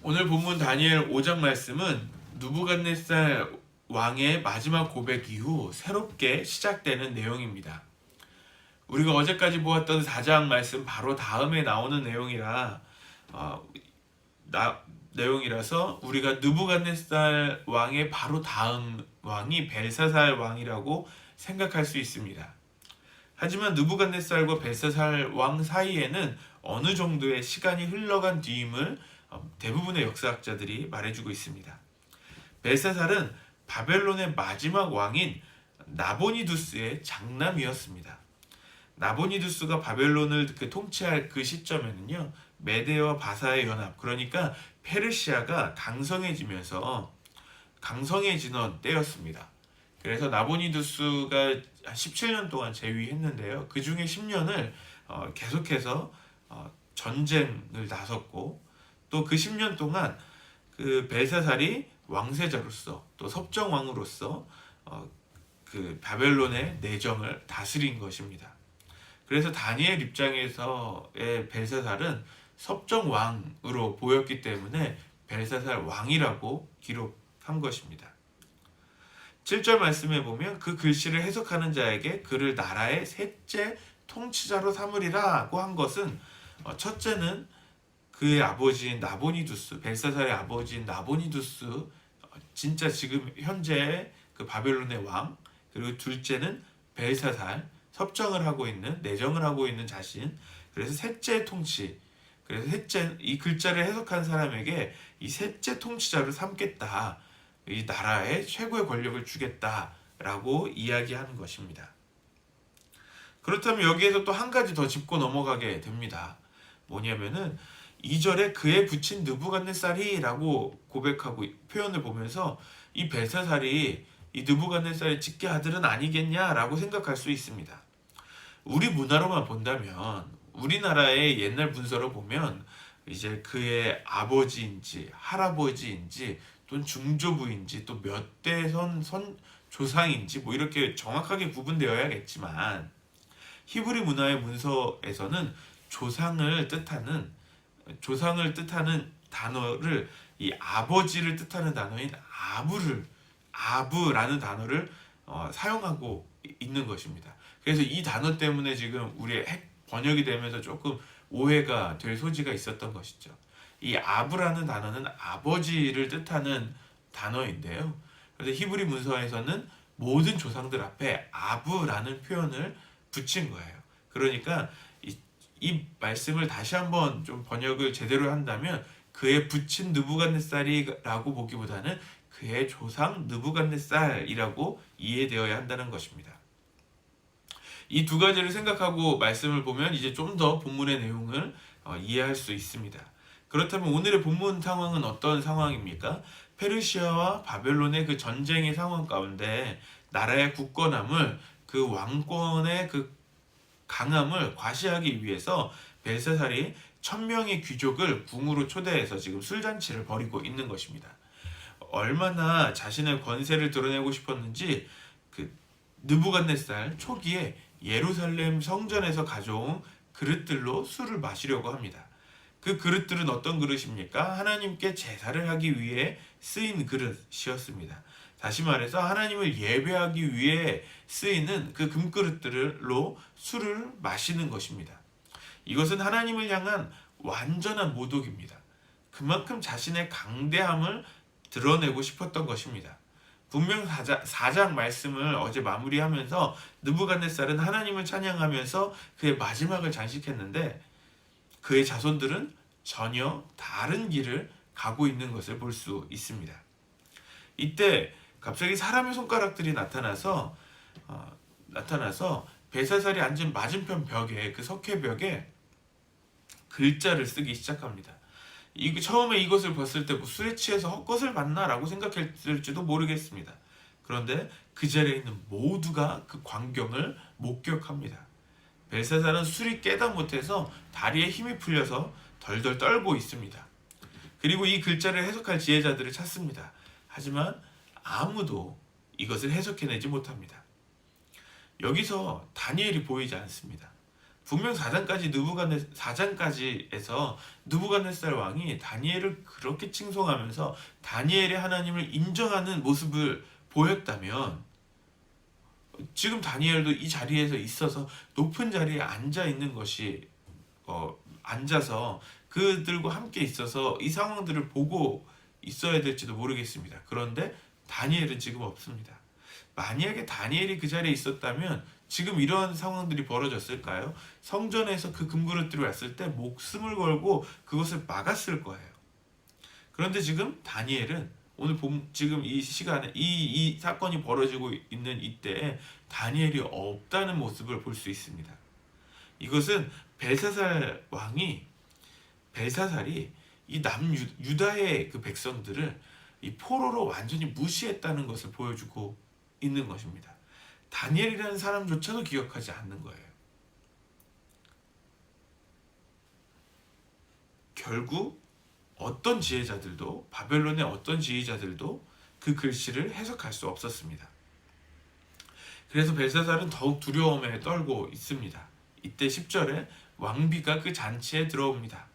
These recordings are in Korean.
오늘 본문 다니엘 5장 말씀은 느부갓네살 왕의 마지막 고백 이후 새롭게 시작되는 내용입니다. 우리가 어제까지 보았던 4장 말씀 바로 다음에 나오는 어, 내용이라서 우리가 느부갓네살 왕의 바로 다음 왕이 벨사살 왕이라고 생각할 수 있습니다. 하지만 느부갓네살과 벨사살 왕 사이에는 어느 정도의 시간이 흘러간 뒤임을 대부분의 역사학자들이 말해주고 있습니다. 벨사살은 바벨론의 마지막 왕인 나보니두스의 장남이었습니다. 나보니두스가 바벨론을 통치할 그 시점에는요, 메데와 바사의 연합, 그러니까 페르시아가 강성해지던 때였습니다. 그래서 나보니두스가 17년 동안 재위했는데요. 그 중에 10년을 계속해서 전쟁을 나섰고, 또 그 10년 동안 그 벨사살이 왕세자로서 또 섭정왕으로서 그 바벨론의 내정을 다스린 것입니다. 그래서 다니엘 입장에서의 벨사살은 섭정왕으로 보였기 때문에 벨사살 왕이라고 기록한 것입니다. 7절 말씀에 보면 그 글씨를 해석하는 자에게 그를 나라의 셋째 통치자로 삼으리라고 한 것은 첫째는 그의 아버지인 나보니두스, 벨사살의 아버지인 나보니두스, 진짜 지금 현재 그 바벨론의 왕, 그리고 둘째는 벨사살, 내정을 하고 있는 자신. 그래서 셋째 통치. 그래서 셋째 이 글자를 해석한 사람에게 이 셋째 통치자를 삼겠다. 이 나라에 최고의 권력을 주겠다라고 이야기하는 것입니다. 그렇다면 여기에서 또 한 가지 더 짚고 넘어가게 됩니다. 뭐냐면은 2절에 그의 부친 느부갓네살이라고 고백하고 표현을 보면서 이 벨사살이 이 느부갓네살의 직계 아들은 아니겠냐라고 생각할 수 있습니다. 우리 문화로만 본다면, 우리나라의 옛날 문서로 보면 이제 그의 아버지인지 할아버지인지 또는 중조부인지 또 몇 대선 조상인지 뭐 이렇게 정확하게 구분되어야겠지만, 히브리 문화의 문서에서는 조상을 뜻하는 단어를, 이 아버지를 뜻하는 단어인 아브라는 단어를 사용하고 있는 것입니다. 그래서 이 단어 때문에 지금 우리의 번역이 되면서 조금 오해가 될 소지가 있었던 것이죠. 이 아브라는 단어는 아버지를 뜻하는 단어인데요. 그래서 히브리 문서에서는 모든 조상들 앞에 아브라는 표현을 붙인 거예요. 그러니까 이 말씀을 다시 한번 좀 번역을 제대로 한다면, 그의 부친 느부갓네살이라고 보기보다는 그의 조상 느부갓네살이라고 이해되어야 한다는 것입니다. 이 두 가지를 생각하고 말씀을 보면 이제 좀 더 본문의 내용을 이해할 수 있습니다. 그렇다면 오늘의 본문 상황은 어떤 상황입니까? 페르시아와 바벨론의 그 전쟁의 상황 가운데 나라의 굳건함을, 그 왕권의 그 강함을 과시하기 위해서 벨사살이 1000명의 귀족을 궁으로 초대해서 지금 술잔치를 벌이고 있는 것입니다. 얼마나 자신의 권세를 드러내고 싶었는지 그 느부갓네살 초기에 예루살렘 성전에서 가져온 그릇들로 술을 마시려고 합니다. 그 그릇들은 어떤 그릇입니까? 하나님께 제사를 하기 위해 쓰인 그릇이었습니다. 다시 말해서 하나님을 예배하기 위해 쓰이는 그 금그릇들로 술을 마시는 것입니다. 이것은 하나님을 향한 완전한 모독입니다. 그만큼 자신의 강대함을 드러내고 싶었던 것입니다. 분명 4장 말씀을 어제 마무리하면서 느부갓네살은 하나님을 찬양하면서 그의 마지막을 장식했는데, 그의 자손들은 전혀 다른 길을 가고 있는 것을 볼 수 있습니다. 이때 갑자기 사람의 손가락들이 나타나서 벨사살이 앉은 맞은편 벽에, 그 석회벽에 글자를 쓰기 시작합니다. 처음에 이것을 봤을 때 뭐 술에 취해서 헛것을 봤나라고 생각했을지도 모르겠습니다. 그런데 그 자리에 있는 모두가 그 광경을 목격합니다. 벨사살은 술이 깨다 못해서 다리에 힘이 풀려서 덜덜 떨고 있습니다. 그리고 이 글자를 해석할 지혜자들을 찾습니다. 하지만 아무도 이것을 해석해내지 못합니다. 여기서 다니엘이 보이지 않습니다. 분명 4장까지에서 느부갓네살 왕이 다니엘을 그렇게 칭송하면서 다니엘의 하나님을 인정하는 모습을 보였다면, 지금 다니엘도 이 자리에서 있어서 높은 자리에 앉아 있는 것이 앉아서 그들과 함께 있어서 이 상황들을 보고 있어야 될지도 모르겠습니다. 그런데 다니엘은 지금 없습니다. 만약에 다니엘이 그 자리에 있었다면 지금 이런 상황들이 벌어졌을까요? 성전에서 그 금그릇들이 왔을 때 목숨을 걸고 그것을 막았을 거예요. 그런데 지금 다니엘은 지금 이 시간에 이 사건이 벌어지고 있는 이때에 다니엘이 없다는 모습을 볼 수 있습니다. 이것은 벨사살이 이 남유다의 그 백성들을 이 포로로 완전히 무시했다는 것을 보여주고 있는 것입니다. 다니엘이라는 사람조차도 기억하지 않는 거예요. 결국 바벨론의 어떤 지혜자들도 그 글씨를 해석할 수 없었습니다. 그래서 벨사살은 더욱 두려움에 떨고 있습니다. 이때 10절에 왕비가 그 잔치에 들어옵니다.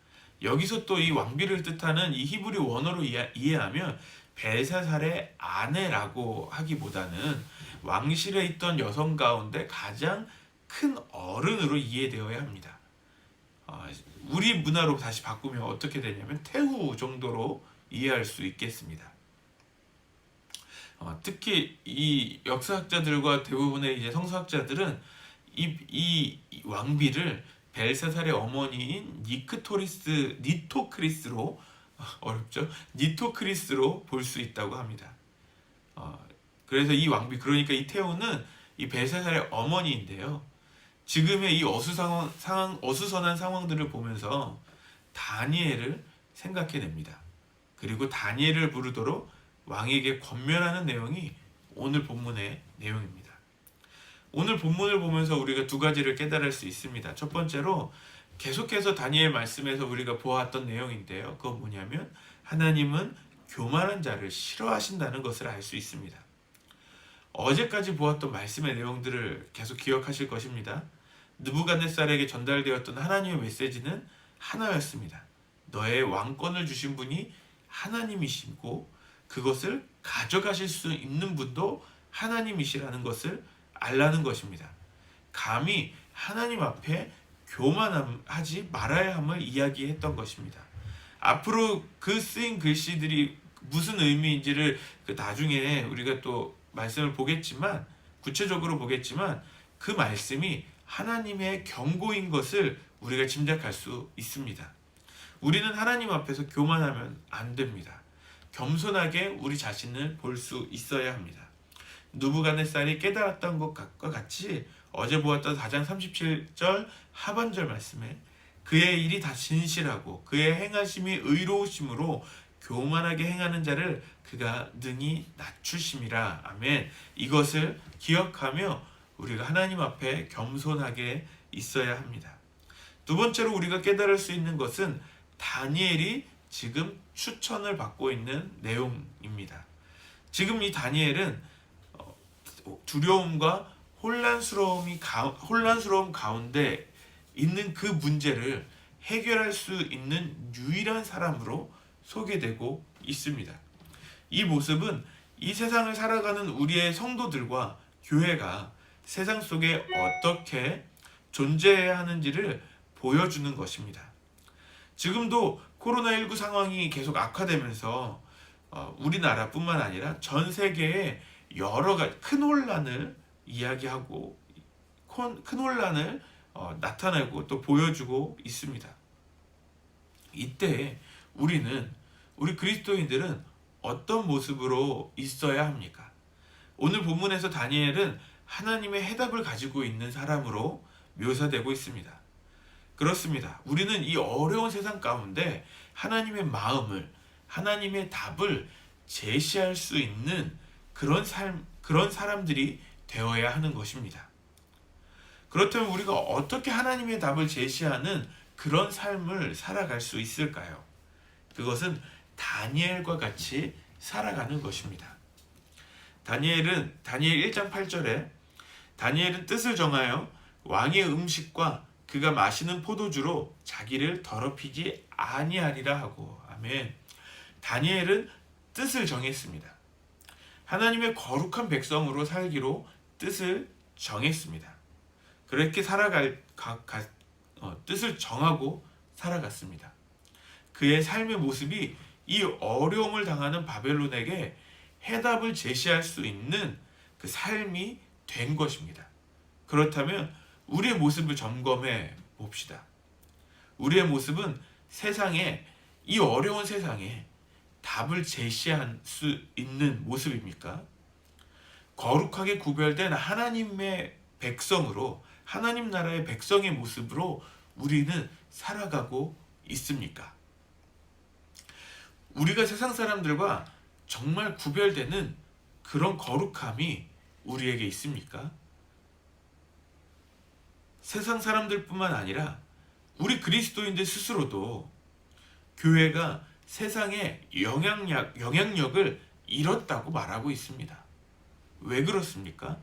여기서 또 이 왕비를 뜻하는 이 히브리 원어로 이해하면 벨사살의 아내라고 하기보다는 왕실에 있던 여성 가운데 가장 큰 어른으로 이해되어야 합니다. 우리 문화로 다시 바꾸면 어떻게 되냐면 태후 정도로 이해할 수 있겠습니다. 특히 이 역사학자들과 대부분의 이제 성서학자들은 이 왕비를 벨사살의 어머니인 니토크리스로 어렵죠? 니토크리스로 볼 수 있다고 합니다. 그래서 이 왕비, 그러니까 이 태우는 이 벨사살의 어머니인데요. 지금의 이 어수선한 상황들을 보면서 다니엘을 생각해냅니다. 그리고 다니엘을 부르도록 왕에게 권면하는 내용이 오늘 본문의 내용입니다. 오늘 본문을 보면서 우리가 두 가지를 깨달을 수 있습니다. 첫 번째로 계속해서 다니엘 말씀에서 우리가 보았던 내용인데요. 그건 뭐냐면 하나님은 교만한 자를 싫어하신다는 것을 알 수 있습니다. 어제까지 보았던 말씀의 내용들을 계속 기억하실 것입니다. 느부갓네살에게 전달되었던 하나님의 메시지는 하나였습니다. 너의 왕권을 주신 분이 하나님이시고 그것을 가져가실 수 있는 분도 하나님이시라는 것을 알라는 것입니다. 감히 하나님 앞에 교만하지 말아야 함을 이야기했던 것입니다. 앞으로 그 쓰인 글씨들이 무슨 의미인지를 나중에 우리가 또 말씀을 보겠지만, 구체적으로 보겠지만, 그 말씀이 하나님의 경고인 것을 우리가 짐작할 수 있습니다. 우리는 하나님 앞에서 교만하면 안 됩니다. 겸손하게 우리 자신을 볼 수 있어야 합니다. 느부갓네살이 깨달았던 것과 같이 어제 보았던 4장 37절 하반절 말씀에 그의 일이 다 진실하고 그의 행하심이 의로우심으로 교만하게 행하는 자를 그가 능히 낮추심이라. 아멘. 이것을 기억하며 우리가 하나님 앞에 겸손하게 있어야 합니다. 두 번째로 우리가 깨달을 수 있는 것은 다니엘이 지금 추천을 받고 있는 내용입니다. 지금 이 다니엘은 두려움과 혼란스러움 가운데 있는 그 문제를 해결할 수 있는 유일한 사람으로 소개되고 있습니다. 이 모습은 이 세상을 살아가는 우리의 성도들과 교회가 세상 속에 어떻게 존재해야 하는지를 보여주는 것입니다. 지금도 코로나19 상황이 계속 악화되면서 우리나라뿐만 아니라 전 세계에 여러 가지 큰 혼란을 이야기하고 큰 혼란을 나타내고 또 보여주고 있습니다. 이때 우리 그리스도인들은 어떤 모습으로 있어야 합니까? 오늘 본문에서 다니엘은 하나님의 해답을 가지고 있는 사람으로 묘사되고 있습니다. 그렇습니다. 우리는 이 어려운 세상 가운데 하나님의 마음을, 하나님의 답을 제시할 수 있는 그런 사람들이 되어야 하는 것입니다. 그렇다면 우리가 어떻게 하나님의 답을 제시하는 그런 삶을 살아갈 수 있을까요? 그것은 다니엘과 같이 살아가는 것입니다. 다니엘 1장 8절에 다니엘은 뜻을 정하여 왕의 음식과 그가 마시는 포도주로 자기를 더럽히지 아니하리라 하고. 아멘. 다니엘은 뜻을 정했습니다. 하나님의 거룩한 백성으로 살기로 뜻을 정했습니다. 그렇게 뜻을 정하고 살아갔습니다. 그의 삶의 모습이 이 어려움을 당하는 바벨론에게 해답을 제시할 수 있는 그 삶이 된 것입니다. 그렇다면 우리의 모습을 점검해 봅시다. 우리의 모습은 이 어려운 세상에 답을 제시할 수 있는 모습입니까? 거룩하게 구별된 하나님의 백성으로, 하나님 나라의 백성의 모습으로 우리는 살아가고 있습니까? 우리가 세상 사람들과 정말 구별되는 그런 거룩함이 우리에게 있습니까? 세상 사람들뿐만 아니라 우리 그리스도인들 스스로도 교회가 세상에 영향력을 잃었다고 말하고 있습니다. 왜 그렇습니까?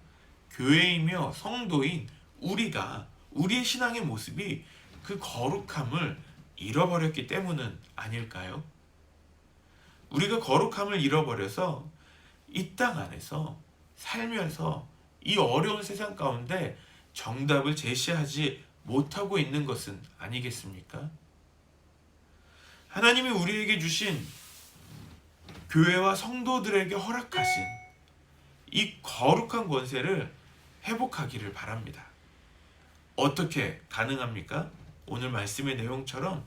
교회이며 성도인 우리가, 우리의 신앙의 모습이 그 거룩함을 잃어버렸기 때문은 아닐까요? 우리가 거룩함을 잃어버려서 이 땅 안에서 살면서 이 어려운 세상 가운데 정답을 제시하지 못하고 있는 것은 아니겠습니까? 하나님이 우리에게 주신, 교회와 성도들에게 허락하신 이 거룩한 권세를 회복하기를 바랍니다. 어떻게 가능합니까? 오늘 말씀의 내용처럼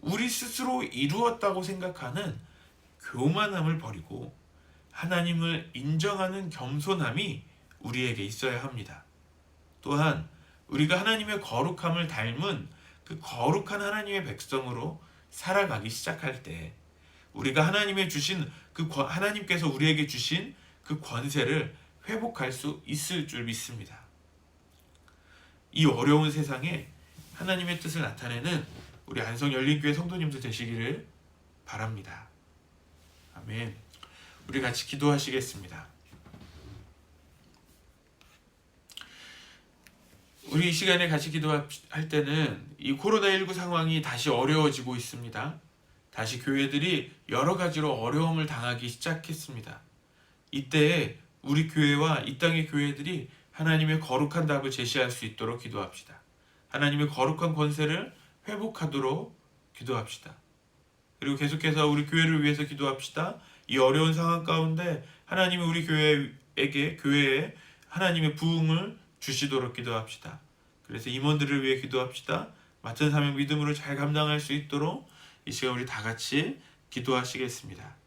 우리 스스로 이루었다고 생각하는 교만함을 버리고 하나님을 인정하는 겸손함이 우리에게 있어야 합니다. 또한 우리가 하나님의 거룩함을 닮은 그 거룩한 하나님의 백성으로 살아가기 시작할 때 우리가 하나님께서 우리에게 주신 그 권세를 회복할 수 있을 줄 믿습니다. 이 어려운 세상에 하나님의 뜻을 나타내는 우리 안성 열린교회 성도님들 되시기를 바랍니다. 아멘. 우리 같이 기도하시겠습니다. 우리 이 시간에 같이 기도할 때는 이 코로나19 상황이 다시 어려워지고 있습니다. 다시 교회들이 여러 가지로 어려움을 당하기 시작했습니다. 이때에 우리 교회와 이 땅의 교회들이 하나님의 거룩한 답을 제시할 수 있도록 기도합시다. 하나님의 거룩한 권세를 회복하도록 기도합시다. 그리고 계속해서 우리 교회를 위해서 기도합시다. 이 어려운 상황 가운데 하나님이 우리 교회에 하나님의 부흥을 주시도록 기도합시다. 그래서 임원들을 위해 기도합시다. 맡은 사명 믿음으로 잘 감당할 수 있도록 이 시간 우리 다 같이 기도하시겠습니다.